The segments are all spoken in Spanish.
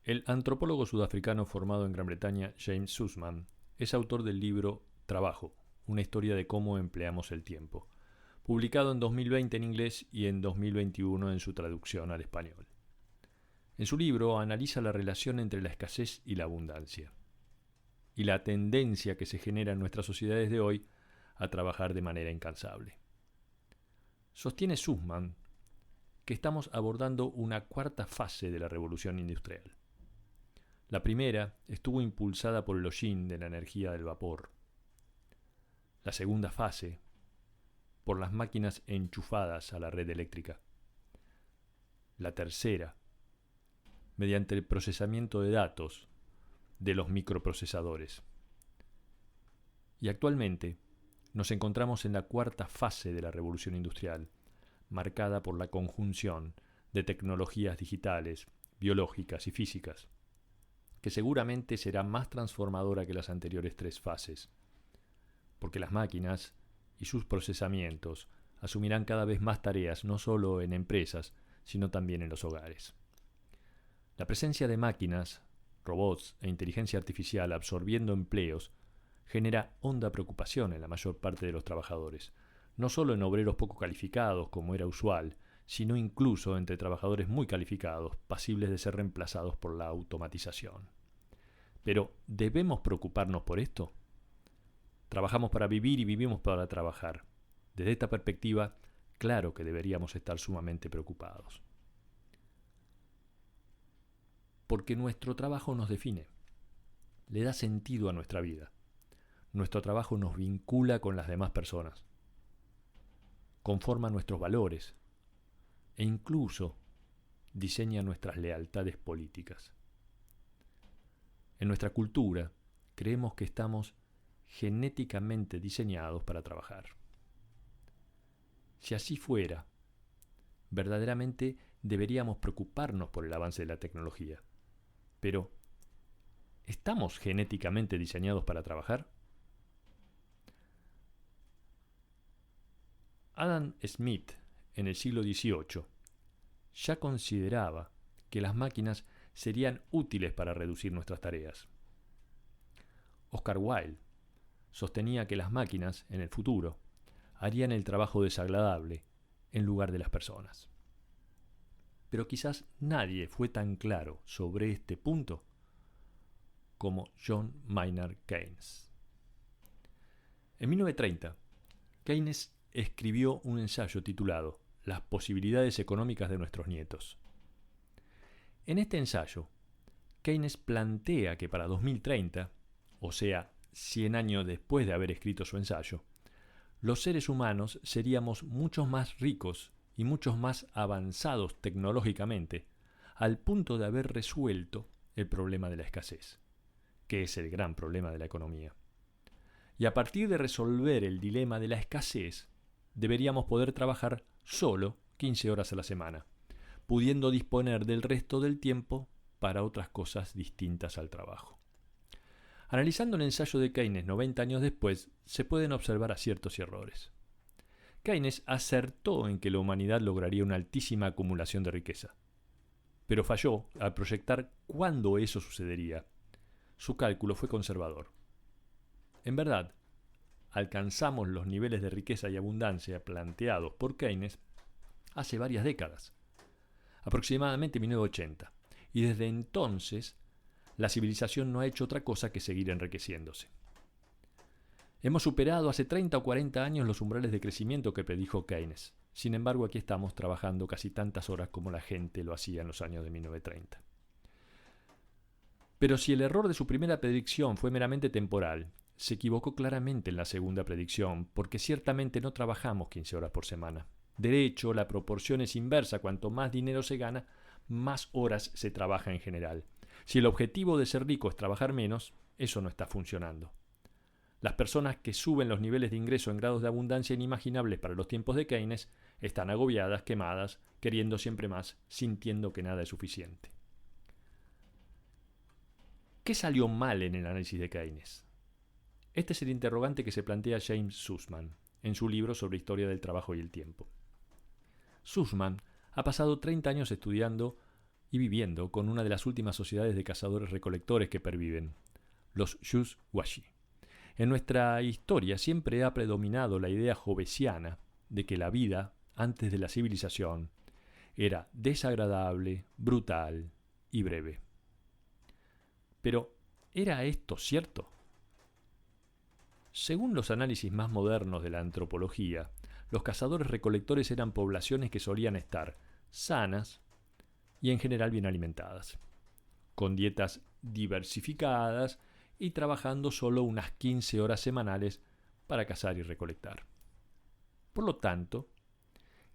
El antropólogo sudafricano formado en Gran Bretaña, James Sussman, es autor del libro Trabajo, una historia de cómo empleamos el tiempo, publicado en 2020 en inglés y en 2021 en su traducción al español. En su libro analiza la relación entre la escasez y la abundancia, y la tendencia que se genera en nuestras sociedades de hoy a trabajar de manera incansable. Sostiene Sussman que estamos abordando una cuarta fase de la revolución industrial. La primera estuvo impulsada por el hollín de la energía del vapor. La segunda fase, por las máquinas enchufadas a la red eléctrica. La tercera, mediante el procesamiento de datos de los microprocesadores. Y actualmente nos encontramos en la cuarta fase de la revolución industrial, marcada por la conjunción de tecnologías digitales, biológicas y físicas, que seguramente será más transformadora que las anteriores tres fases, porque las máquinas y sus procesamientos asumirán cada vez más tareas no solo en empresas, sino también en los hogares. La presencia de máquinas, robots e inteligencia artificial absorbiendo empleos genera honda preocupación en la mayor parte de los trabajadores, no solo en obreros poco calificados como era usual, sino incluso entre trabajadores muy calificados, pasibles de ser reemplazados por la automatización. Pero, ¿debemos preocuparnos por esto? Trabajamos para vivir y vivimos para trabajar. Desde esta perspectiva, claro que deberíamos estar sumamente preocupados. Porque nuestro trabajo nos define, le da sentido a nuestra vida. Nuestro trabajo nos vincula con las demás personas, conforma nuestros valores e incluso diseña nuestras lealtades políticas. En nuestra cultura creemos que estamos genéticamente diseñados para trabajar. Si así fuera, verdaderamente deberíamos preocuparnos por el avance de la tecnología. Pero, ¿estamos genéticamente diseñados para trabajar? Adam Smith, en el siglo XVIII, ya consideraba que las máquinas serían útiles para reducir nuestras tareas. Oscar Wilde sostenía que las máquinas, en el futuro, harían el trabajo desagradable en lugar de las personas. Pero quizás nadie fue tan claro sobre este punto como John Maynard Keynes. En 1930, Keynes escribió un ensayo titulado Las posibilidades económicas de nuestros nietos. En este ensayo, Keynes plantea que para 2030, o sea, 100 años después de haber escrito su ensayo, los seres humanos seríamos muchos más ricos y muchos más avanzados tecnológicamente, al punto de haber resuelto el problema de la escasez, que es el gran problema de la economía. Y a partir de resolver el dilema de la escasez, deberíamos poder trabajar solo 15 horas a la semana, pudiendo disponer del resto del tiempo para otras cosas distintas al trabajo. Analizando el ensayo de Keynes 90 años después, se pueden observar aciertos y errores. Keynes acertó en que la humanidad lograría una altísima acumulación de riqueza, pero falló al proyectar cuándo eso sucedería. Su cálculo fue conservador. En verdad, alcanzamos los niveles de riqueza y abundancia planteados por Keynes hace varias décadas, aproximadamente 1980, y desde entonces la civilización no ha hecho otra cosa que seguir enriqueciéndose. Hemos superado hace 30 o 40 años los umbrales de crecimiento que predijo Keynes. Sin embargo, aquí estamos trabajando casi tantas horas como la gente lo hacía en los años de 1930. Pero si el error de su primera predicción fue meramente temporal, se equivocó claramente en la segunda predicción, porque ciertamente no trabajamos 15 horas por semana. De hecho, la proporción es inversa. Cuanto más dinero se gana, más horas se trabaja en general. Si el objetivo de ser rico es trabajar menos, eso no está funcionando. Las personas que suben los niveles de ingreso en grados de abundancia inimaginables para los tiempos de Keynes están agobiadas, quemadas, queriendo siempre más, sintiendo que nada es suficiente. ¿Qué salió mal en el análisis de Keynes? Este es el interrogante que se plantea James Sussman en su libro sobre historia del trabajo y el tiempo. Sussman ha pasado 30 años estudiando y viviendo con una de las últimas sociedades de cazadores-recolectores que perviven, los Shuswashi. En nuestra historia siempre ha predominado la idea jovesiana de que la vida, antes de la civilización, era desagradable, brutal y breve. Pero, ¿era esto cierto? Según los análisis más modernos de la antropología, los cazadores-recolectores eran poblaciones que solían estar sanas y en general bien alimentadas, con dietas diversificadas y trabajando solo unas 15 horas semanales para cazar y recolectar. Por lo tanto,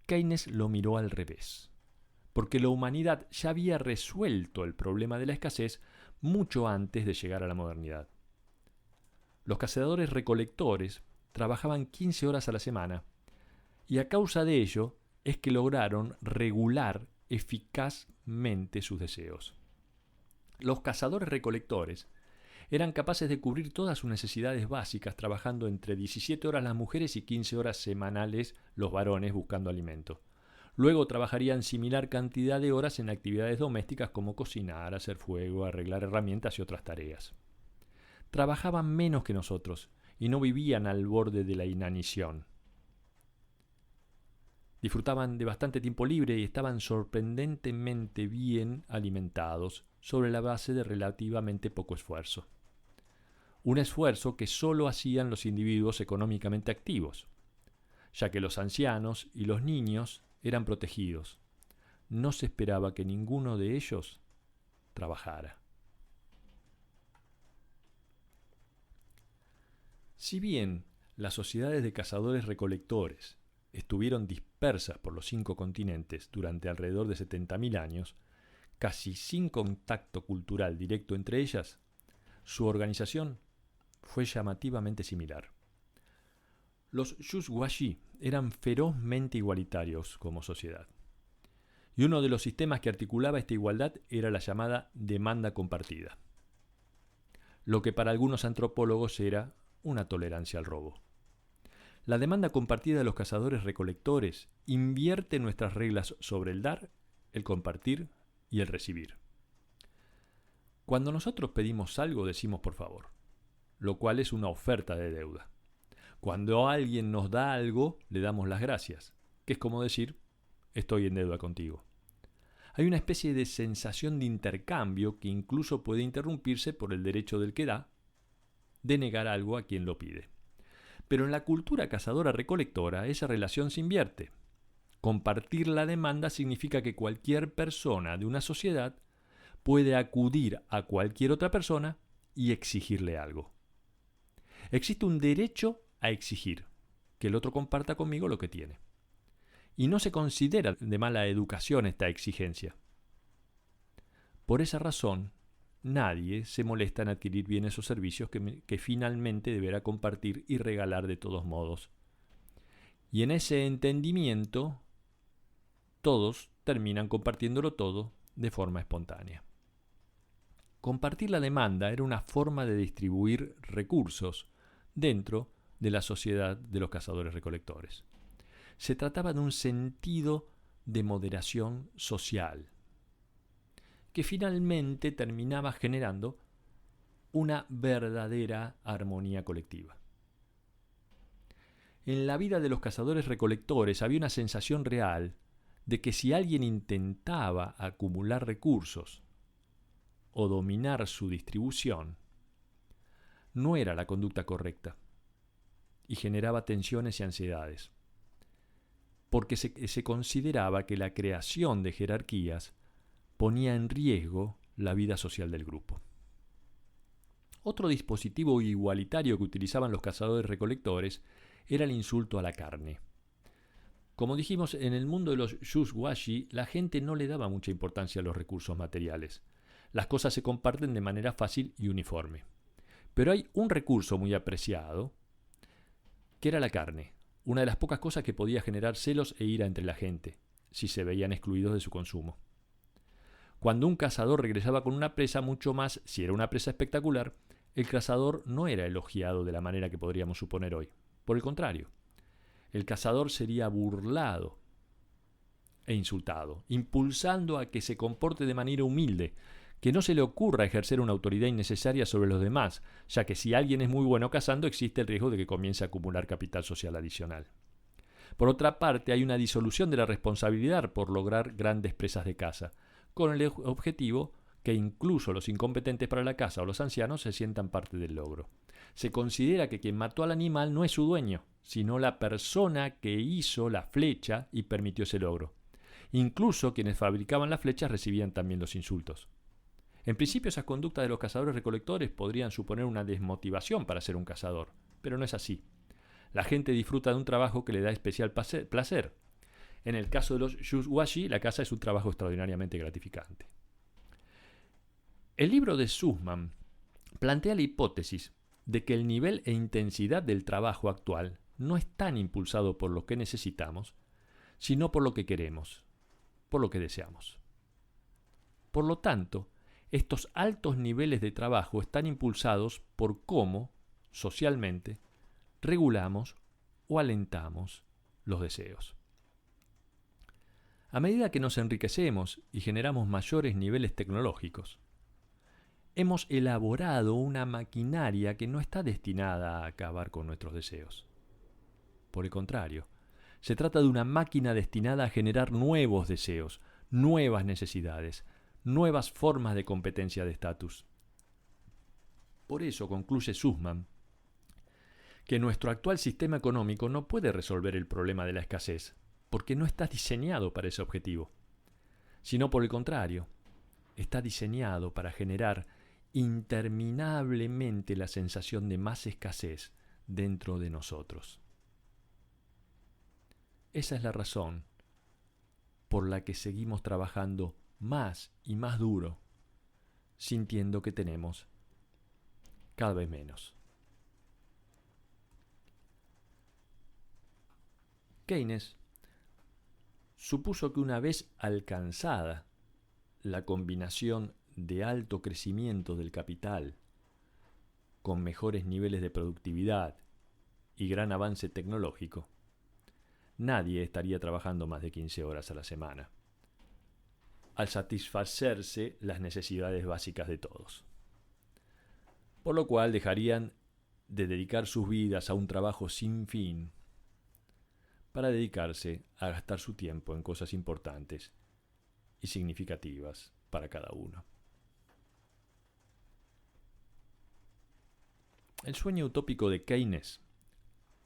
Keynes lo miró al revés, porque la humanidad ya había resuelto el problema de la escasez mucho antes de llegar a la modernidad. Los cazadores-recolectores trabajaban 15 horas a la semana, y a causa de ello es que lograron regular eficazmente sus deseos. Los cazadores-recolectores eran capaces de cubrir todas sus necesidades básicas trabajando entre 17 horas las mujeres y 15 horas semanales los varones buscando alimento. Luego trabajarían similar cantidad de horas en actividades domésticas como cocinar, hacer fuego, arreglar herramientas y otras tareas. Trabajaban menos que nosotros y no vivían al borde de la inanición. Disfrutaban de bastante tiempo libre y estaban sorprendentemente bien alimentados sobre la base de relativamente poco esfuerzo. Un esfuerzo que solo hacían los individuos económicamente activos, ya que los ancianos y los niños eran protegidos. No se esperaba que ninguno de ellos trabajara. Si bien las sociedades de cazadores-recolectores estuvieron dispersas por los 5 continentes durante alrededor de 70.000 años, casi sin contacto cultural directo entre ellas, su organización fue llamativamente similar. Los Shuswashi eran ferozmente igualitarios como sociedad. Y uno de los sistemas que articulaba esta igualdad era la llamada demanda compartida, lo que para algunos antropólogos era una tolerancia al robo. La demanda compartida de los cazadores-recolectores invierte nuestras reglas sobre el dar, el compartir y el recibir. Cuando nosotros pedimos algo decimos por favor, lo cual es una oferta de deuda. Cuando alguien nos da algo, le damos las gracias, que es como decir, estoy en deuda contigo. Hay una especie de sensación de intercambio que incluso puede interrumpirse por el derecho del que da de negar algo a quien lo pide. Pero en la cultura cazadora-recolectora esa relación se invierte. Compartir la demanda significa que cualquier persona de una sociedad puede acudir a cualquier otra persona y exigirle algo. Existe un derecho a exigir que el otro comparta conmigo lo que tiene. Y no se considera de mala educación esta exigencia. Por esa razón, nadie se molesta en adquirir bienes o servicios que finalmente deberá compartir y regalar de todos modos. Y en ese entendimiento, todos terminan compartiéndolo todo de forma espontánea. Compartir la demanda era una forma de distribuir recursos dentro de la sociedad de los cazadores-recolectores. Se trataba de un sentido de moderación social, que finalmente terminaba generando una verdadera armonía colectiva. En la vida de los cazadores-recolectores había una sensación real de que si alguien intentaba acumular recursos o dominar su distribución, no era la conducta correcta y generaba tensiones y ansiedades, porque se consideraba que la creación de jerarquías ponía en riesgo la vida social del grupo. Otro dispositivo igualitario que utilizaban los cazadores-recolectores era el insulto a la carne. Como dijimos, en el mundo de los Shuswashi, la gente no le daba mucha importancia a los recursos materiales. Las cosas se comparten de manera fácil y uniforme. Pero hay un recurso muy apreciado, que era la carne, una de las pocas cosas que podía generar celos e ira entre la gente, si se veían excluidos de su consumo. Cuando un cazador regresaba con una presa, mucho más si era una presa espectacular, el cazador no era elogiado de la manera que podríamos suponer hoy. Por el contrario, el cazador sería burlado e insultado, impulsando a que se comporte de manera humilde, que no se le ocurra ejercer una autoridad innecesaria sobre los demás, ya que si alguien es muy bueno cazando existe el riesgo de que comience a acumular capital social adicional. Por otra parte, hay una disolución de la responsabilidad por lograr grandes presas de caza, con el objetivo que incluso los incompetentes para la caza o los ancianos se sientan parte del logro. Se considera que quien mató al animal no es su dueño, sino la persona que hizo la flecha y permitió ese logro. Incluso quienes fabricaban las flechas recibían también los insultos. En principio, esas conductas de los cazadores-recolectores podrían suponer una desmotivación para ser un cazador, pero no es así. La gente disfruta de un trabajo que le da especial placer. En el caso de los Yuzhuashi, la caza es un trabajo extraordinariamente gratificante. El libro de Sussman plantea la hipótesis de que el nivel e intensidad del trabajo actual no es tan impulsado por lo que necesitamos, sino por lo que queremos, por lo que deseamos. Por lo tanto, estos altos niveles de trabajo están impulsados por cómo, socialmente, regulamos o alentamos los deseos. A medida que nos enriquecemos y generamos mayores niveles tecnológicos, hemos elaborado una maquinaria que no está destinada a acabar con nuestros deseos. Por el contrario, se trata de una máquina destinada a generar nuevos deseos, nuevas necesidades, nuevas formas de competencia de estatus. Por eso concluye Sussman que nuestro actual sistema económico no puede resolver el problema de la escasez, porque no está diseñado para ese objetivo, sino por el contrario, está diseñado para generar interminablemente la sensación de más escasez dentro de nosotros. Esa es la razón por la que seguimos trabajando más y más duro, sintiendo que tenemos cada vez menos. Keynes supuso que una vez alcanzada la combinación de alto crecimiento del capital con mejores niveles de productividad y gran avance tecnológico, nadie estaría trabajando más de 15 horas a la semana, al satisfacerse las necesidades básicas de todos. Por lo cual dejarían de dedicar sus vidas a un trabajo sin fin para dedicarse a gastar su tiempo en cosas importantes y significativas para cada uno. El sueño utópico de Keynes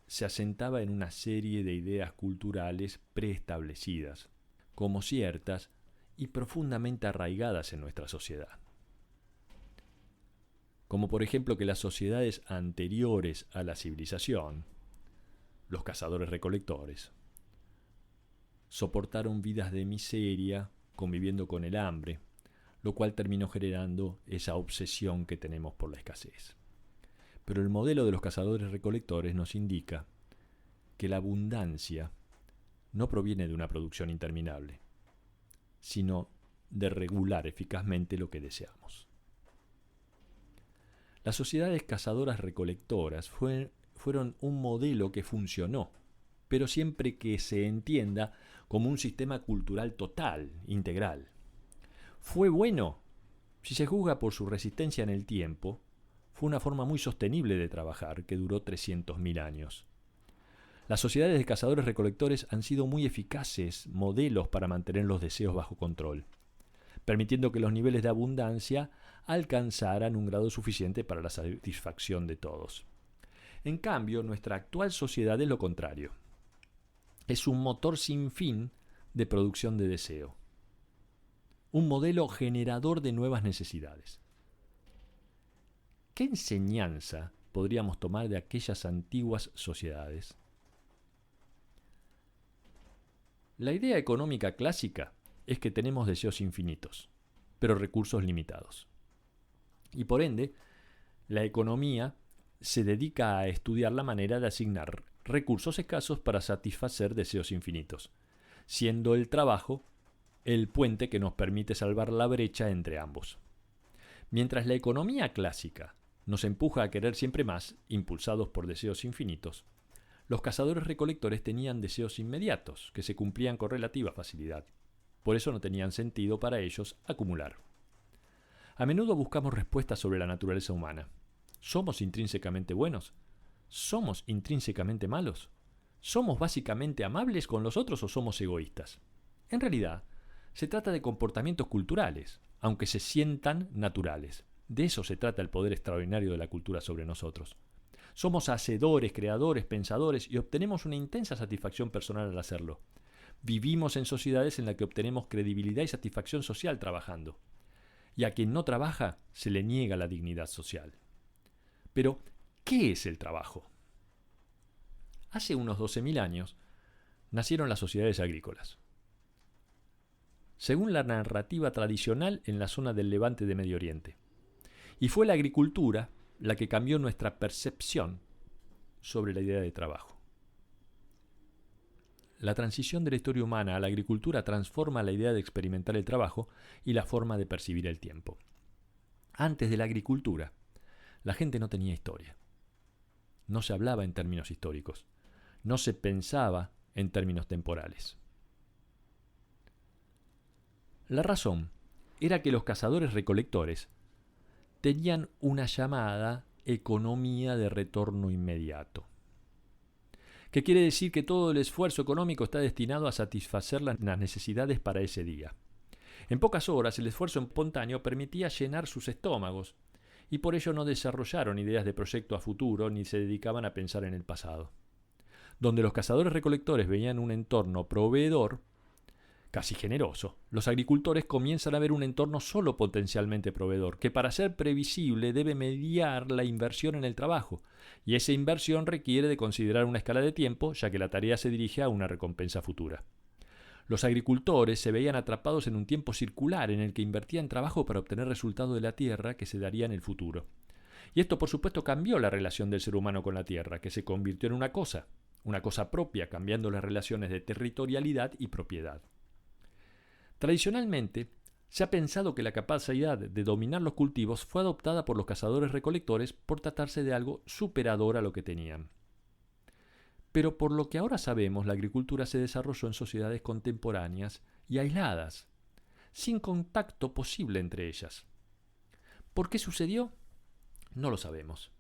se asentaba en una serie de ideas culturales preestablecidas, como ciertas y profundamente arraigadas en nuestra sociedad. Como por ejemplo que las sociedades anteriores a la civilización, los cazadores-recolectores, soportaron vidas de miseria conviviendo con el hambre, lo cual terminó generando esa obsesión que tenemos por la escasez. Pero el modelo de los cazadores-recolectores nos indica que la abundancia no proviene de una producción interminable, sino de regular eficazmente lo que deseamos. Las sociedades cazadoras-recolectoras fueron un modelo que funcionó, pero siempre que se entienda como un sistema cultural total, integral. Fue bueno si se juzga por su resistencia en el tiempo. Fue una forma muy sostenible de trabajar que duró 300.000 años. Las sociedades de cazadores-recolectores han sido muy eficaces modelos para mantener los deseos bajo control, permitiendo que los niveles de abundancia alcanzaran un grado suficiente para la satisfacción de todos. En cambio, nuestra actual sociedad es lo contrario. Es un motor sin fin de producción de deseo. Un modelo generador de nuevas necesidades. ¿Qué enseñanza podríamos tomar de aquellas antiguas sociedades? La idea económica clásica es que tenemos deseos infinitos, pero recursos limitados. Y por ende, la economía se dedica a estudiar la manera de asignar recursos escasos para satisfacer deseos infinitos, siendo el trabajo el puente que nos permite salvar la brecha entre ambos. Mientras la economía clásica nos empuja a querer siempre más, impulsados por deseos infinitos, los cazadores-recolectores tenían deseos inmediatos, que se cumplían con relativa facilidad. Por eso no tenían sentido para ellos acumular. A menudo buscamos respuestas sobre la naturaleza humana. ¿Somos intrínsecamente buenos? ¿Somos intrínsecamente malos? ¿Somos básicamente amables con los otros o somos egoístas? En realidad, se trata de comportamientos culturales, aunque se sientan naturales. De eso se trata el poder extraordinario de la cultura sobre nosotros. Somos hacedores, creadores, pensadores y obtenemos una intensa satisfacción personal al hacerlo. Vivimos en sociedades en las que obtenemos credibilidad y satisfacción social trabajando. Y a quien no trabaja se le niega la dignidad social. Pero, ¿qué es el trabajo? Hace unos 12.000 años nacieron las sociedades agrícolas. Según la narrativa tradicional en la zona del Levante de Medio Oriente. Y fue la agricultura la que cambió nuestra percepción sobre la idea de trabajo. La transición de la historia humana a la agricultura transforma la idea de experimentar el trabajo y la forma de percibir el tiempo. Antes de la agricultura, la gente no tenía historia. No se hablaba en términos históricos. No se pensaba en términos temporales. La razón era que los cazadores-recolectores tenían una llamada economía de retorno inmediato, que quiere decir que todo el esfuerzo económico está destinado a satisfacer las necesidades para ese día. En pocas horas, el esfuerzo espontáneo permitía llenar sus estómagos, y por ello no desarrollaron ideas de proyecto a futuro ni se dedicaban a pensar en el pasado. Donde los cazadores-recolectores veían un entorno proveedor, casi generoso, los agricultores comienzan a ver un entorno solo potencialmente proveedor, que para ser previsible debe mediar la inversión en el trabajo, y esa inversión requiere de considerar una escala de tiempo, ya que la tarea se dirige a una recompensa futura. Los agricultores se veían atrapados en un tiempo circular en el que invertían trabajo para obtener resultados de la tierra que se daría en el futuro. Y esto, por supuesto, cambió la relación del ser humano con la tierra, que se convirtió en una cosa propia, cambiando las relaciones de territorialidad y propiedad. Tradicionalmente, se ha pensado que la capacidad de dominar los cultivos fue adoptada por los cazadores-recolectores por tratarse de algo superador a lo que tenían. Pero por lo que ahora sabemos, la agricultura se desarrolló en sociedades contemporáneas y aisladas, sin contacto posible entre ellas. ¿Por qué sucedió? No lo sabemos.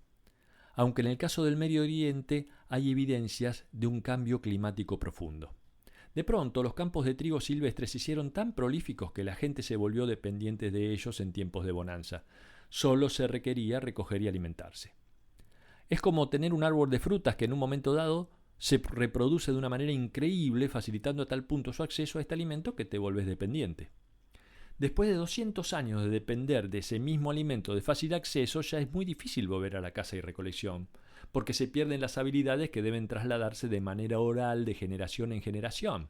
Aunque en el caso del Medio Oriente hay evidencias de un cambio climático profundo. De pronto, los campos de trigo silvestres se hicieron tan prolíficos que la gente se volvió dependiente de ellos en tiempos de bonanza. Solo se requería recoger y alimentarse. Es como tener un árbol de frutas que en un momento dado se reproduce de una manera increíble, facilitando a tal punto su acceso a este alimento que te volvés dependiente. Después de 200 años de depender de ese mismo alimento de fácil acceso, ya es muy difícil volver a la caza y recolección, porque se pierden las habilidades que deben trasladarse de manera oral de generación en generación.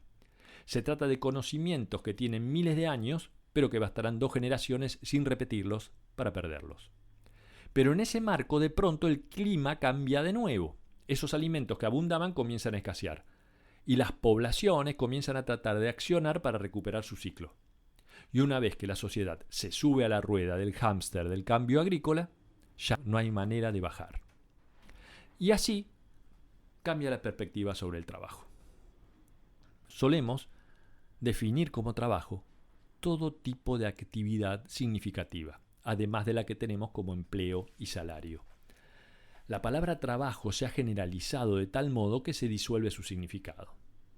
Se trata de conocimientos que tienen miles de años, pero que bastarán 2 generaciones sin repetirlos para perderlos. Pero en ese marco, de pronto, el clima cambia de nuevo. Esos alimentos que abundaban comienzan a escasear, y las poblaciones comienzan a tratar de accionar para recuperar su ciclo. Y una vez que la sociedad se sube a la rueda del hámster del cambio agrícola, ya no hay manera de bajar. Y así cambia la perspectiva sobre el trabajo. Solemos definir como trabajo todo tipo de actividad significativa, además de la que tenemos como empleo y salario. La palabra trabajo se ha generalizado de tal modo que se disuelve su significado.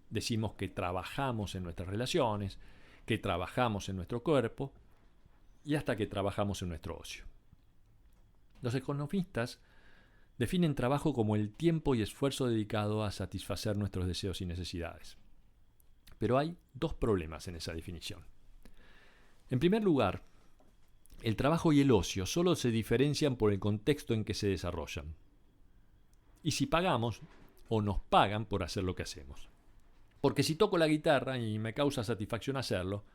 Decimos que trabajamos en nuestras relaciones, que trabajamos en nuestro cuerpo y hasta que trabajamos en nuestro ocio. Los economistas definen trabajo como el tiempo y esfuerzo dedicado a satisfacer nuestros deseos y necesidades. Pero hay 2 problemas en esa definición. En primer lugar, el trabajo y el ocio solo se diferencian por el contexto en que se desarrollan. Y si pagamos o nos pagan por hacer lo que hacemos. Porque si toco la guitarra y me causa satisfacción hacerlo,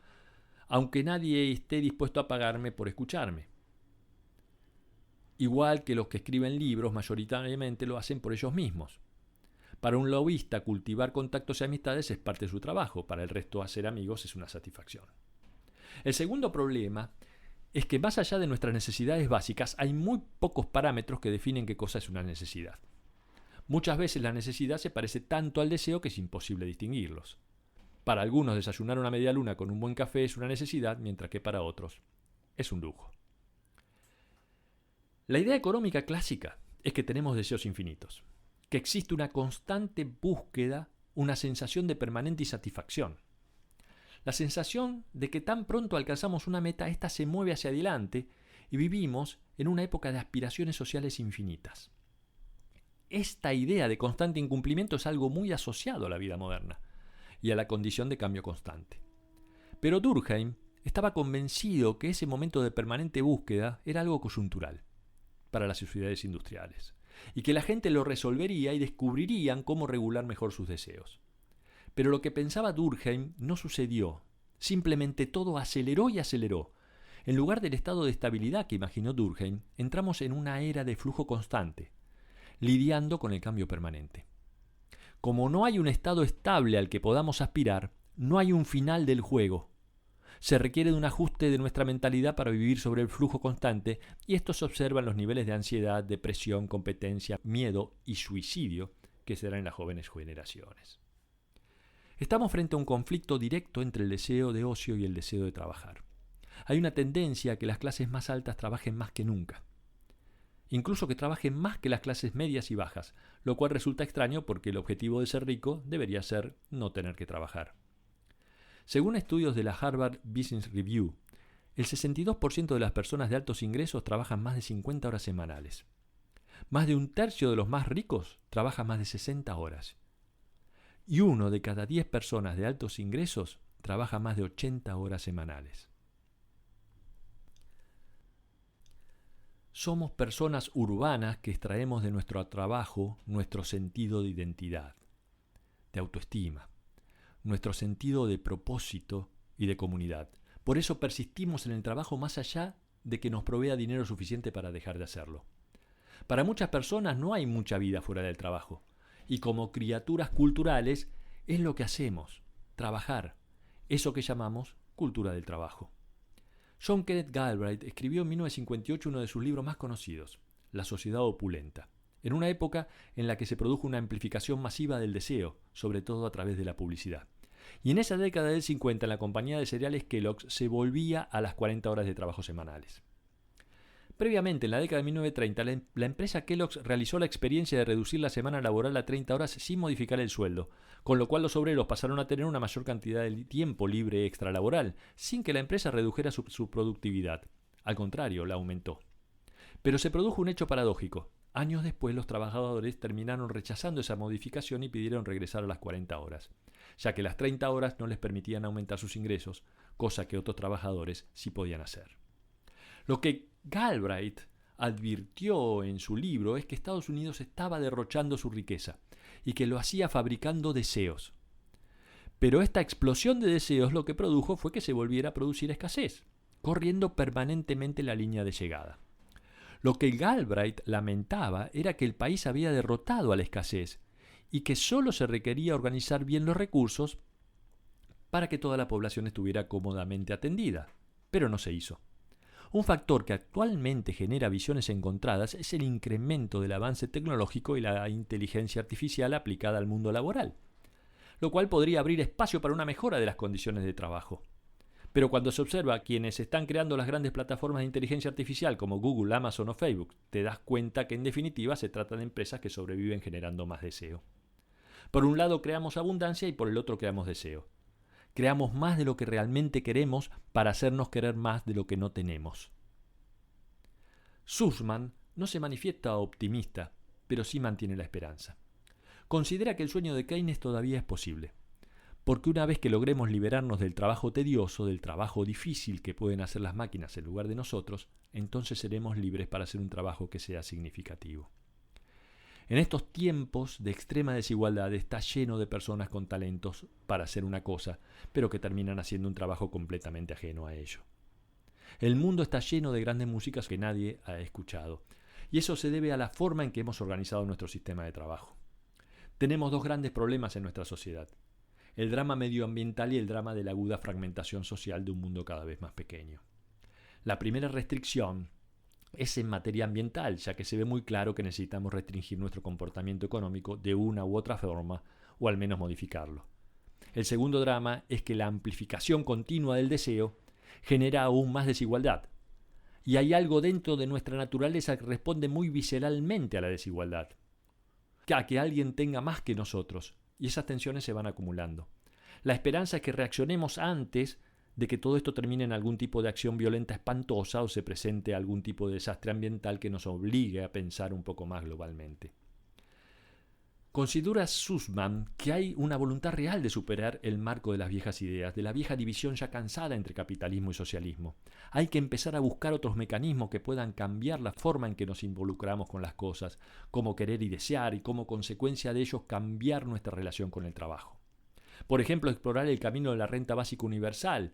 aunque nadie esté dispuesto a pagarme por escucharme. Igual que los que escriben libros mayoritariamente lo hacen por ellos mismos. Para un lobista, cultivar contactos y amistades es parte de su trabajo, para el resto hacer amigos es una satisfacción. El segundo problema es que más allá de nuestras necesidades básicas hay muy pocos parámetros que definen qué cosa es una necesidad. Muchas veces la necesidad se parece tanto al deseo que es imposible distinguirlos. Para algunos desayunar una media luna con un buen café es una necesidad, mientras que para otros es un lujo. La idea económica clásica es que tenemos deseos infinitos, que existe una constante búsqueda, una sensación de permanente insatisfacción. La sensación de que tan pronto alcanzamos una meta, ésta se mueve hacia adelante y vivimos en una época de aspiraciones sociales infinitas. Esta idea de constante incumplimiento es algo muy asociado a la vida moderna y a la condición de cambio constante. Pero Durkheim estaba convencido que ese momento de permanente búsqueda era algo coyuntural para las sociedades industriales y que la gente lo resolvería y descubrirían cómo regular mejor sus deseos. Pero lo que pensaba Durkheim no sucedió. Simplemente todo aceleró y aceleró. En lugar del estado de estabilidad que imaginó Durkheim, entramos en una era de flujo constante, lidiando con el cambio permanente. Como no hay un estado estable al que podamos aspirar, no hay un final del juego. Se requiere de un ajuste de nuestra mentalidad para vivir sobre el flujo constante, y esto se observa en los niveles de ansiedad, depresión, competencia, miedo y suicidio que se dan en las jóvenes generaciones. Estamos frente a un conflicto directo entre el deseo de ocio y el deseo de trabajar. Hay una tendencia a que las clases más altas trabajen más que nunca. Incluso que trabajen más que las clases medias y bajas, lo cual resulta extraño porque el objetivo de ser rico debería ser no tener que trabajar. Según estudios de la Harvard Business Review, el 62% de las personas de altos ingresos trabajan más de 50 horas semanales. Más de un tercio de los más ricos trabaja más de 60 horas. Y 1 de cada 10 personas de altos ingresos trabaja más de 80 horas semanales. Somos personas urbanas que extraemos de nuestro trabajo nuestro sentido de identidad, de autoestima, nuestro sentido de propósito y de comunidad. Por eso persistimos en el trabajo más allá de que nos provea dinero suficiente para dejar de hacerlo. Para muchas personas no hay mucha vida fuera del trabajo, y como criaturas culturales es lo que hacemos, trabajar, eso que llamamos cultura del trabajo. John Kenneth Galbraith escribió en 1958 uno de sus libros más conocidos, La sociedad opulenta, en una época en la que se produjo una amplificación masiva del deseo, sobre todo a través de la publicidad. Y en esa década del 50, en la compañía de cereales Kellogg's se volvía a las 40 horas de trabajo semanales. Previamente, en la década de 1930, la empresa Kellogg's realizó la experiencia de reducir la semana laboral a 30 horas sin modificar el sueldo, con lo cual los obreros pasaron a tener una mayor cantidad de tiempo libre extralaboral, sin que la empresa redujera su productividad. Al contrario, la aumentó. Pero se produjo un hecho paradójico. Años después, los trabajadores terminaron rechazando esa modificación y pidieron regresar a las 40 horas, ya que las 30 horas no les permitían aumentar sus ingresos, cosa que otros trabajadores sí podían hacer. Lo que Galbraith advirtió en su libro es que Estados Unidos estaba derrochando su riqueza y que lo hacía fabricando deseos. Pero esta explosión de deseos lo que produjo fue que se volviera a producir escasez, corriendo permanentemente la línea de llegada. Lo que Galbraith lamentaba era que el país había derrotado a la escasez y que solo se requería organizar bien los recursos para que toda la población estuviera cómodamente atendida, pero no se hizo. Un factor que actualmente genera visiones encontradas es el incremento del avance tecnológico y la inteligencia artificial aplicada al mundo laboral, lo cual podría abrir espacio para una mejora de las condiciones de trabajo. Pero cuando se observa a quienes están creando las grandes plataformas de inteligencia artificial como Google, Amazon o Facebook, te das cuenta que en definitiva se trata de empresas que sobreviven generando más deseo. Por un lado creamos abundancia y por el otro creamos deseo. Creamos más de lo que realmente queremos para hacernos querer más de lo que no tenemos. Sussman no se manifiesta optimista, pero sí mantiene la esperanza. Considera que el sueño de Keynes todavía es posible, porque una vez que logremos liberarnos del trabajo tedioso, del trabajo difícil que pueden hacer las máquinas en lugar de nosotros, entonces seremos libres para hacer un trabajo que sea significativo. En estos tiempos de extrema desigualdad está lleno de personas con talentos para hacer una cosa, pero que terminan haciendo un trabajo completamente ajeno a ello. El mundo está lleno de grandes músicas que nadie ha escuchado, y eso se debe a la forma en que hemos organizado nuestro sistema de trabajo. Tenemos dos grandes problemas en nuestra sociedad: el drama medioambiental y el drama de la aguda fragmentación social de un mundo cada vez más pequeño. La primera restricción es en materia ambiental, ya que se ve muy claro que necesitamos restringir nuestro comportamiento económico de una u otra forma, o al menos modificarlo. El segundo drama es que la amplificación continua del deseo genera aún más desigualdad. Y hay algo dentro de nuestra naturaleza que responde muy visceralmente a la desigualdad. A que alguien tenga más que nosotros, y esas tensiones se van acumulando. La esperanza es que reaccionemos antes de que todo esto termine en algún tipo de acción violenta espantosa o se presente algún tipo de desastre ambiental que nos obligue a pensar un poco más globalmente. Considera Sussman que hay una voluntad real de superar el marco de las viejas ideas, de la vieja división ya cansada entre capitalismo y socialismo. Hay que empezar a buscar otros mecanismos que puedan cambiar la forma en que nos involucramos con las cosas, como querer y desear, y como consecuencia de ello cambiar nuestra relación con el trabajo. Por ejemplo, explorar el camino de la renta básica universal,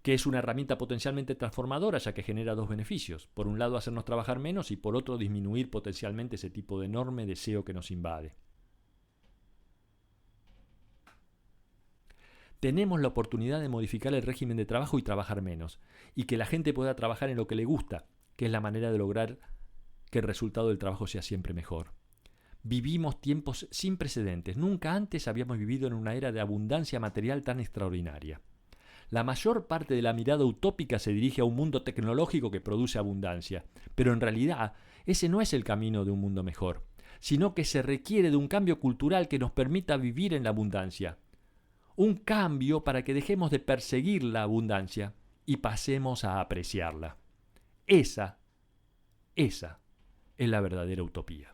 que es una herramienta potencialmente transformadora ya que genera dos beneficios. Por un lado, hacernos trabajar menos y por otro, disminuir potencialmente ese tipo de enorme deseo que nos invade. Tenemos la oportunidad de modificar el régimen de trabajo y trabajar menos, y que la gente pueda trabajar en lo que le gusta, que es la manera de lograr que el resultado del trabajo sea siempre mejor. Vivimos tiempos sin precedentes. Nunca antes habíamos vivido en una era de abundancia material tan extraordinaria. La mayor parte de la mirada utópica se dirige a un mundo tecnológico que produce abundancia, pero en realidad ese no es el camino de un mundo mejor, sino que se requiere de un cambio cultural que nos permita vivir en la abundancia. Un cambio para que dejemos de perseguir la abundancia y pasemos a apreciarla. Esa es la verdadera utopía.